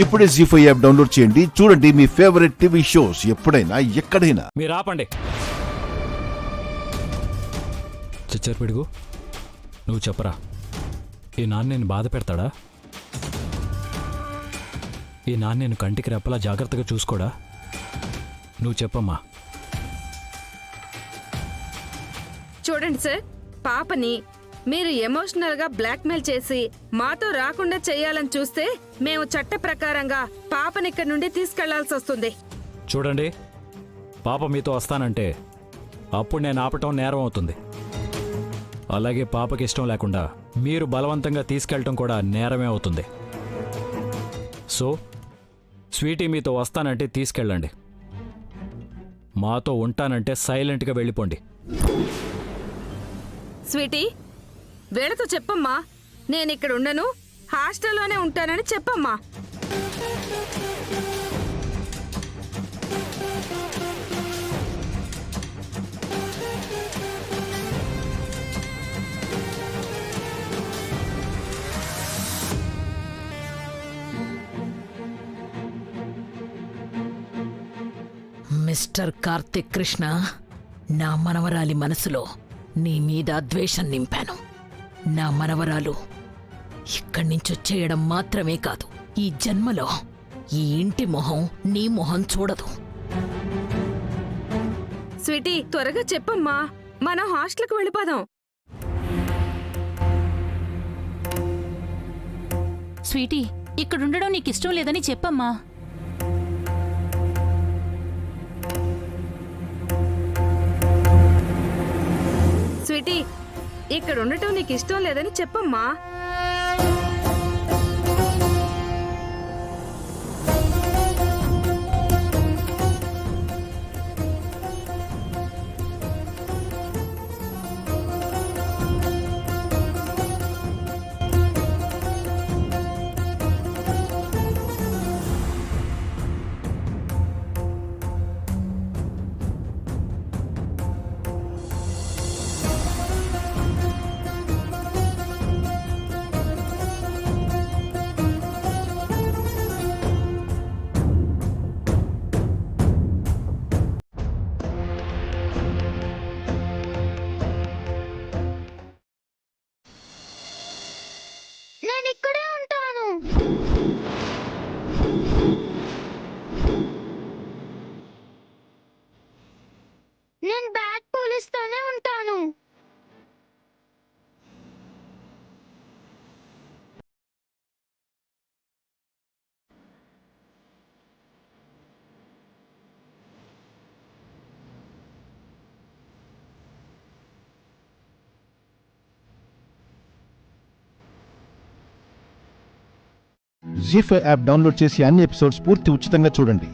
ఇప్పుడే జీ5 app download చేయండి. చూడండి మీ ఫేవరెట్ టీవీ షోస్ ఎప్పుడైనా ఎక్కడైనా. మీరు ఆపండి. చిచ్చర్ పిడుగు, నువ్వు చెప్పరా, ఈ నాన్న నేను బాధ పెడతాడా? ఈ నాన్న నేను కంటికి రెప్పలా జాగ్రత్తగా చూసుకోడా? నువ్వు చెప్పమ్మా. చూడండి సార్, పాపని మీరు ఎమోషనల్ గా బ్లాక్మెయిల్ చేసి మాతో రాకుండా చేయాలని చూస్తే మేము చట్ట ప్రకారంగా పాపని ఇక్కడి నుండి తీసుకెళ్లాల్సి వస్తుంది. చూడండి, పాప మీతో వస్తానంటే అప్పుడు నేను ఆపటం నేరం అవుతుంది. అలాగే పాపకి ఇష్టం లేకుండా మీరు బలవంతంగా తీసుకెళ్ళటం కూడా నేరమే అవుతుంది. సో స్వీటీ మీతో వస్తానంటే తీసుకెళ్ళండి, మాతో ఉంటానంటే సైలెంట్గా వెళ్ళిపోండి. స్వీటీ, వీళ్ళతో చెప్పమ్మా, నేను ఇక్కడ ఉండను, హాస్టల్లోనే ఉంటానని చెప్పమ్మా. మిస్టర్ కార్తిక్ కృష్ణ, నా మనవరాలి మనసులో నీ మీద ద్వేషం నింపాను. నా మనవరాలు ఇక్కడి నుంచి వచ్చేయడం మాత్రమే కాదు, ఈ జన్మలో ఈ ఇంటి మొహం నీ మొహం చూడదు. స్వీటీ, త్వరగా చెప్పమ్మా, మనం హాస్టల్కి వెళ్ళిపోదాం. స్వీటీ, ఇక్కడుండడం నీకిష్టం లేదని చెప్పమ్మా. స్వీటీ, ఇక్కడ ఉండటం నీకు ఇష్టం లేదని చెప్పమ్మా. నేను ఇక్కడే ఉంటాను. నేను బ్యాగ్ పోలిస్తూనే ఉంటాను. జీ5 యాప్ డౌన్లోడ్ చేసి అన్ని ఎపిసోడ్స్ పూర్తి ఉచితంగా చూడండి.